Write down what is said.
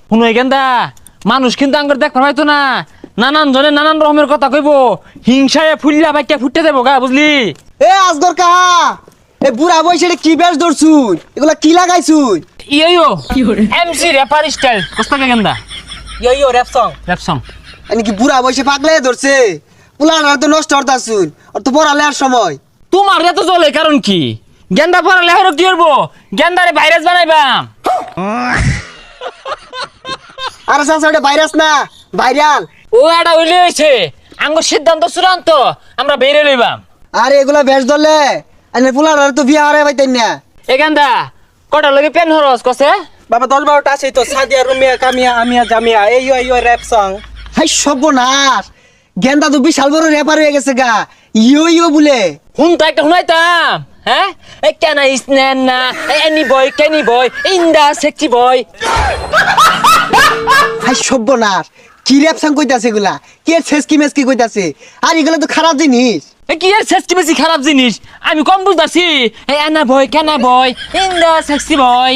শুনো গেন্দা মানুষ কিন্তু আঙ্গুর দেখ পাইতো না, নানান জনে নানান রকমের কথা কইব, হিংসায় ফুললা বাইকা ফুটতে দেবো গা, বুঝলি? এ আজগর কাহা এ বুড়া বয়সে কি বেশ ধরছুই, এগুলা কি লাগাইছুই? ইয়ো এমসি র্যাপার স্টাইল কস্তাকে গেন্দা yo rap song. Rap song এনি কি বুড়া বয়সে পাগলে ধরছে? পুলানা তো নষ্ট হতাছুন, আর তো পড়ালে আর সময়। তোমার এত চলে কারণ কি? গেন্দা পড়ালে হলো কি করবো? গেন্দারে ভাইরাস বানাইবাম। আরে চাচা ওটা ভাইরাস না, ভাইরাল। ও এটা হইলে হয়েছে আঙ্গুর সিদ্ধান্ত চূড়ান্ত, আমরা বেরে লইবাম। আরে এগুলা বেশ ধরলে এনে পুলানা তো বিয়া হারাই পাইতেন না। এ গেন্দা কটার লগে পেন হরস কসে? বাবা 10-12টা আছে তো, সাদিয়া, রুমিয়া, কামিয়া, আমিয়া, জামিয়া, এই র‍্যাপ সং। হাই সর্বনাশ, গেন্দা তো বিশাল বড় র্যাপার হয়ে গেছে গা, ইয়ো বলে। শুনতা একটা শুনাইতাম, হ্যাঁ? এই কেন ইসনেন না, এনি বয়, কেনি বয়, ইন্দা সেক্সি বয়। হাই সর্বনাশ, কি র্যাপ সং কইতাছে এগুলা? কি ছেসকি মেসকি কইতাছে? আর এগুলা তো খারাপ জিনিস। এ কি এর সেক্সি বেশি খারাপ জিনিস? আমি কম বুঝতাছি। এই এনা বয়, কেনা বয়, ইন্দা সেক্সি বয়।